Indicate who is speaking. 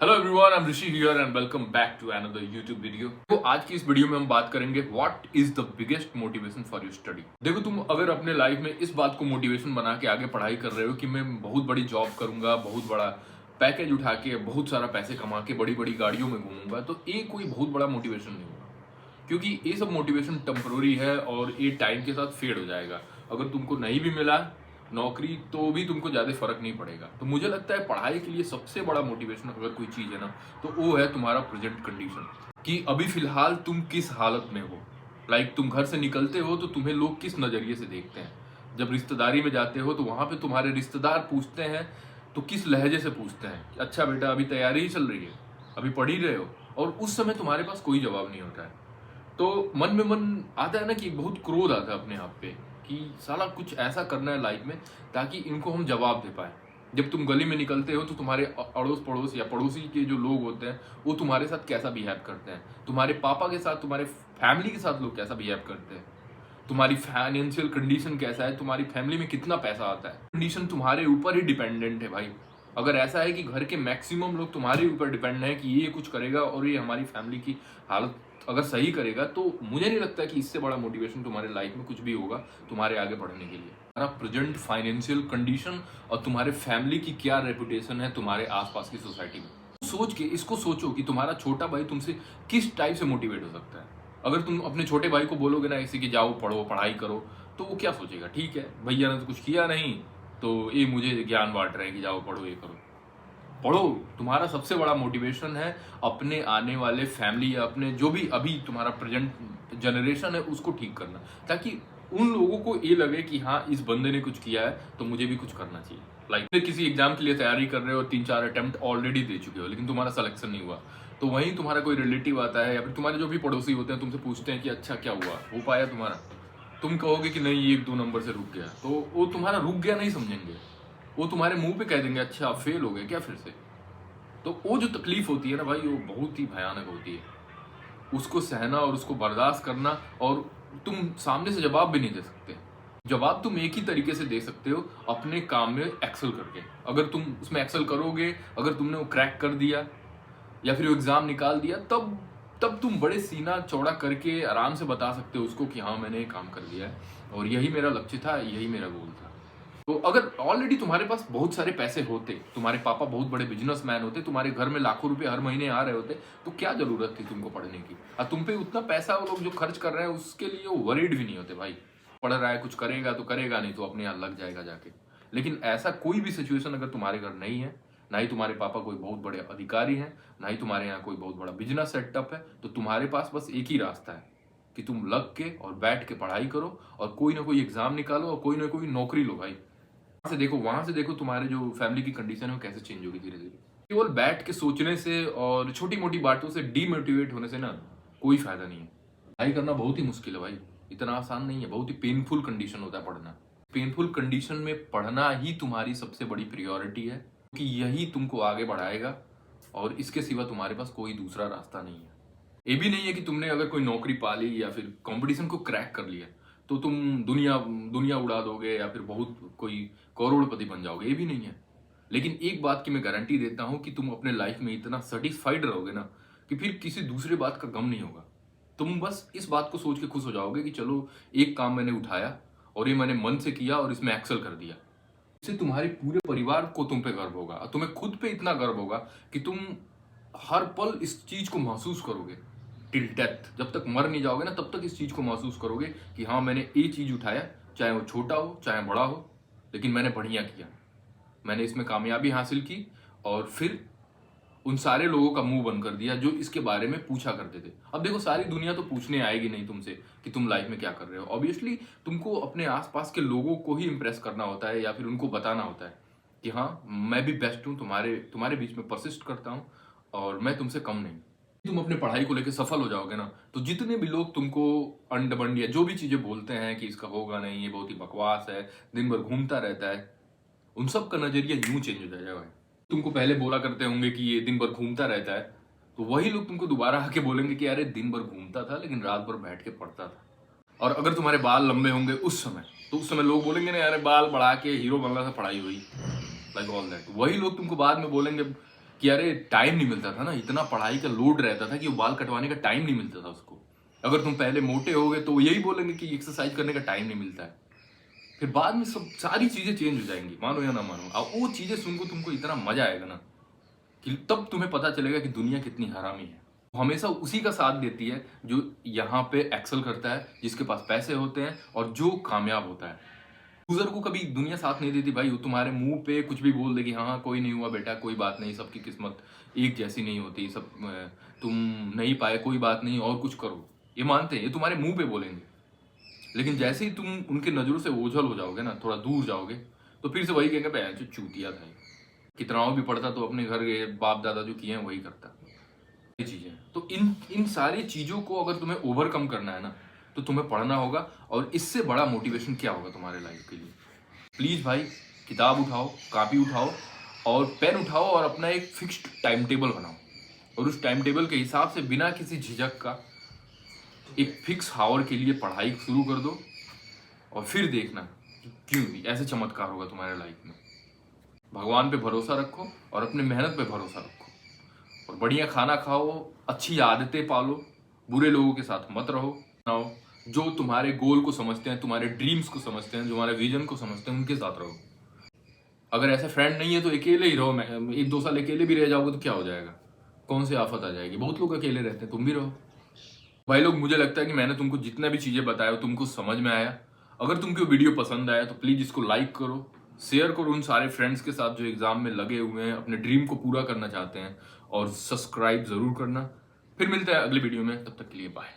Speaker 1: Hello everyone, I am Rishi here and welcome back to another YouTube video. तो आज की इस वीडियो में हम बात करेंगे what is the biggest motivation for your study. देखो, तुम अगर अपने लाइफ में इस बात को मोटिवेशन बना के आगे पढ़ाई कर रहे हो कि मैं बहुत बड़ी जॉब करूंगा, बहुत बड़ा पैकेज उठा के बहुत सारा पैसे कमा के बड़ी बड़ी गाड़ियों में घूमूंगा, तो ये कोई बहुत बड़ा मोटिवेशन नहीं होगा, क्योंकि ये सब मोटिवेशन टेम्पररी है और ये टाइम के साथ फेड हो जाएगा। अगर तुमको नहीं भी मिला नौकरी तो भी तुमको ज्यादा फर्क नहीं पड़ेगा। तो मुझे लगता है पढ़ाई के लिए सबसे बड़ा मोटिवेशन अगर कोई चीज है ना, तो वो है तुम्हारा प्रेजेंट कंडीशन, कि अभी फिलहाल तुम किस हालत में हो। तुम घर से निकलते हो तो तुम्हें लोग किस नजरिए से देखते हैं। जब रिश्तेदारी में जाते हो तो वहां पे तुम्हारे रिश्तेदार पूछते हैं तो किस लहजे से पूछते हैं कि अच्छा बेटा अभी तैयारी ही चल रही है, अभी पढ़ ही रहे हो, और उस समय तुम्हारे पास कोई जवाब नहीं होता है। तो मन में मन आता है ना कि बहुत क्रोध आता है अपने आप पे कि साला कुछ ऐसा करना है लाइफ में ताकि इनको हम जवाब दे पाए। जब तुम गली में निकलते हो तो तुम्हारे अड़ोस पड़ोस या पड़ोसी के जो लोग होते हैं वो तुम्हारे साथ कैसा बिहेव करते हैं, तुम्हारे पापा के साथ, तुम्हारे फैमिली के साथ लोग कैसा बिहेव करते हैं, तुम्हारी फाइनेंशियल कंडीशन कैसा है, तुम्हारी फैमिली में कितना पैसा आता है, कंडीशन तुम्हारे ऊपर ही डिपेंडेंट है भाई। अगर ऐसा है कि घर के मैक्सिमम लोग तुम्हारे ऊपर डिपेंड है कि ये कुछ करेगा और ये हमारी फैमिली की हालत अगर सही करेगा, तो मुझे नहीं लगता कि इससे बड़ा मोटिवेशन तुम्हारे लाइफ में कुछ भी होगा तुम्हारे आगे बढ़ने के लिए। तुम्हारा प्रेजेंट फाइनेंशियल कंडीशन और तुम्हारे फैमिली की क्या रेपुटेशन है तुम्हारे आसपास की सोसाइटी में, सोच के इसको सोचो कि तुम्हारा छोटा भाई तुमसे किस टाइप से मोटिवेट हो सकता है। अगर तुम अपने छोटे भाई को बोलोगे ना ऐसे कि जाओ पढ़ो पढ़ाई करो, तो वो क्या सोचेगा, ठीक है भैया ने तो कुछ किया नहीं तो ये मुझे ज्ञान बांट रहे हैं कि जाओ पढ़ो ये करो। पढ़ो। तुम्हारा सबसे बड़ा मोटिवेशन है अपने आने वाले फैमिली या अपने जो भी अभी तुम्हारा प्रेजेंट जनरेशन है उसको ठीक करना, ताकि उन लोगों को ये लगे कि हाँ इस बंदे ने कुछ किया है तो मुझे भी कुछ करना चाहिए। किसी एग्जाम के लिए तैयारी कर रहे हो, 3-4 अटेम्प्ट ऑलरेडी दे चुके हो लेकिन तुम्हारा सिलेक्शन नहीं हुआ, तो वहीं तुम्हारा कोई रिलेटिव आता है या फिर तुम्हारे जो भी पड़ोसी होते हैं तुमसे पूछते हैं कि अच्छा क्या हुआ, हो पाया तुम्हारा, तुम कहोगे कि नहीं 1-2 नंबर से रुक गया, तो वो तुम्हारा रुक गया नहीं समझेंगे, वो तुम्हारे मुंह पे कह देंगे अच्छा फेल हो गए क्या फिर से। तो वो जो तकलीफ होती है ना भाई, वो बहुत ही भयानक होती है। उसको सहना और उसको बर्दाश्त करना, और तुम सामने से जवाब भी नहीं दे सकते। जवाब तुम एक ही तरीके से दे सकते हो, अपने काम में एक्सेल करके। अगर तुम उसमें एक्सेल करोगे, अगर तुमने वो क्रैक कर दिया या फिर वो एग्जाम निकाल दिया, तब तब तुम बड़े सीना चौड़ा करके आराम से बता सकते हो उसको कि हाँ मैंने ये काम कर दिया है और यही मेरा लक्ष्य था, यही मेरा गोल था। तो अगर ऑलरेडी तुम्हारे पास बहुत सारे पैसे होते, तुम्हारे पापा बहुत बड़े बिजनेसमैन होते, तुम्हारे घर में लाखों रुपए हर महीने आ रहे होते, तो क्या जरूरत थी तुमको पढ़ने की। और तुम पे उतना पैसा वो लोग जो खर्च कर रहे हैं उसके लिए वो वरीड भी नहीं होते भाई। पढ़ रहा है कुछ करेगा तो करेगा, नहीं तो अपने यहाँ लग जाएगा जाके। लेकिन ऐसा कोई भी सिचुएशन अगर तुम्हारे घर नहीं है, ना ही तुम्हारे पापा कोई बहुत बड़े अधिकारी हैं, ना ही तुम्हारे यहाँ कोई बहुत बड़ा बिजनेस सेटअप है, तो तुम्हारे पास बस एक ही रास्ता है कि तुम लग के और बैठ के पढ़ाई करो और कोई ना कोई एग्जाम निकालो और कोई ना कोई नौकरी लो भाई। वहां से देखो तुम्हारे जो फैमिली की कंडीशन है वो कैसे चेंज होगी धीरे धीरे। केवल बैठ के सोचने से और छोटी मोटी बातों से डीमोटिवेट होने से ना कोई फायदा नहीं है। पढ़ाई करना बहुत ही मुश्किल है भाई, इतना आसान नहीं है, बहुत ही पेनफुल कंडीशन होता है पढ़ना। पेनफुल कंडीशन में पढ़ना ही तुम्हारी सबसे बड़ी प्रियोरिटी है, क्योंकि यही तुमको आगे बढ़ाएगा और इसके सिवा तुम्हारे पास कोई दूसरा रास्ता नहीं है। ये भी नहीं है कि तुमने अगर कोई नौकरी पा ली या फिर कंपटीशन को क्रैक कर लिया तो तुम दुनिया दुनिया उड़ा दोगे या फिर बहुत कोई करोड़पति बन जाओगे, ये भी नहीं है। लेकिन एक बात की मैं गारंटी देता हूं कि तुम अपने लाइफ में इतना सेटिस्फाइड रहोगे ना कि फिर किसी दूसरे बात का गम नहीं होगा। तुम बस इस बात को सोच के खुश हो जाओगे कि चलो एक काम मैंने उठाया और ये मैंने मन से किया और इसमें एक्सेल कर दिया। इससे तुम्हारे पूरे परिवार को तुम पे गर्व होगा और तुम्हें खुद पे इतना गर्व होगा कि तुम हर पल इस चीज को महसूस करोगे टिल डेथ। जब तक मर नहीं जाओगे ना तब तक इस चीज को महसूस करोगे कि हाँ मैंने ये चीज उठाया, चाहे वो छोटा हो चाहे बड़ा हो, लेकिन मैंने बढ़िया किया, मैंने इसमें कामयाबी हासिल की और फिर उन सारे लोगों का मुंह बंद कर दिया जो इसके बारे में पूछा करते थे। अब देखो सारी दुनिया तो पूछने आएगी नहीं तुमसे कि तुम लाइफ में क्या कर रहे हो। ऑब्वियसली तुमको अपने आसपास के लोगों को ही इंप्रेस करना होता है या फिर उनको बताना होता है कि हाँ मैं भी बेस्ट हूँ, तुम्हारे बीच में परसिस्ट करता हूँ और मैं तुमसे कम नहीं। तुम अपने पढ़ाई को लेकर सफल हो जाओगे ना, तो जितने भी लोग तुमको अंड बंड या जो भी चीजें बोलते हैं कि इसका होगा नहीं, ये बहुत ही बकवास है, दिन भर घूमता रहता है, उन सब का नजरिया यूं चेंज हो जाएगा भाई। तुमको पहले बोला करते होंगे कि ये दिन भर घूमता रहता है, तो वही लोग तुमको दोबारा आके बोलेंगे कि अरे दिन भर घूमता था लेकिन रात भर बैठ के पढ़ता था। और अगर तुम्हारे बाल लंबे होंगे उस समय, तो उस समय लोग बोलेंगे ना यार बाल बढ़ा के हीरो बनना था, पढ़ाई हुई, लाइक ऑल दैट। वही लोग तुमको बाद में बोलेंगे कि अरे टाइम नहीं मिलता था ना, इतना पढ़ाई का लोड रहता था कि वो बाल कटवाने का टाइम नहीं मिलता था उसको। अगर तुम पहले मोटे होगे तो यही बोलेंगे कि एक्सरसाइज करने का टाइम नहीं मिलता है। फिर बाद में सब सारी चीजें चेंज हो जाएंगी, मानो या ना मानो। अब वो चीजें सुनकर तुमको इतना मजा आएगा ना कि तब तुम्हें पता चलेगा कि दुनिया कितनी हरामी है। हमेशा उसी का साथ देती है जो यहाँ पे एक्सेल करता है, जिसके पास पैसे होते हैं और जो कामयाब होता है। लूजर को कभी दुनिया साथ नहीं देती भाई। वो तुम्हारे मुंह पे कुछ भी बोल देगी, हाँ हाँ कोई नहीं हुआ बेटा, कोई बात नहीं, सबकी किस्मत एक जैसी नहीं होती, सब तुम नहीं पाए कोई बात नहीं और कुछ करो, ये मानते हैं, ये तुम्हारे मुंह पे बोलेंगे। लेकिन जैसे ही तुम उनके नजरों से ओझल हो जाओगे ना, थोड़ा दूर जाओगे, तो फिर से वही कहेंगे बहन जो चूतिया था, कितना भी पढ़ता तो अपने घर के बाप दादा जो किए हैं वही करता। ये चीजें तो इन इन सारी चीजों को अगर तुम्हें ओवरकम करना है ना, तो तुम्हें पढ़ना होगा। और इससे बड़ा मोटिवेशन क्या होगा तुम्हारे लाइफ के लिए? प्लीज भाई, किताब उठाओ, कॉपी उठाओ और पेन उठाओ और अपना एक फिक्स्ड टाइम टेबल बनाओ। और उस टाइम टेबल के हिसाब से बिना किसी झिझक का एक फिक्स आवर के लिए पढ़ाई शुरू कर दो। और फिर देखना क्यों नहीं ऐसे चमत्कार होगा तुम्हारे लाइफ में। भगवान पे भरोसा रखो और अपने मेहनत पे भरोसा रखो और बढ़िया खाना खाओ, अच्छी आदतें पालो, बुरे लोगों के साथ मत रहो। जो तुम्हारे गोल को समझते हैं, तुम्हारे ड्रीम्स को समझते हैं, जो तुम्हारे विजन को समझते हैं, उनके साथ रहो। अगर ऐसे फ्रेंड नहीं है तो अकेले ही रहो। एक दो साल अकेले भी रह जाओगे तो क्या हो जाएगा, कौन सी आफत आ जाएगी? बहुत लोग अकेले रहते हैं, तुम भी रहो। भाई लोग, मुझे लगता है कि मैंने तुमको जितना भी चीजें बताया तुमको समझ में आया। अगर तुमको वीडियो पसंद आया तो प्लीज इसको लाइक करो, शेयर करो उन सारे फ्रेंड्स के साथ जो एग्जाम में लगे हुए हैं, अपने ड्रीम को पूरा करना चाहते हैं। और सब्सक्राइब जरूर करना। फिर मिलते हैं अगली वीडियो में, तब तक के लिए बाय।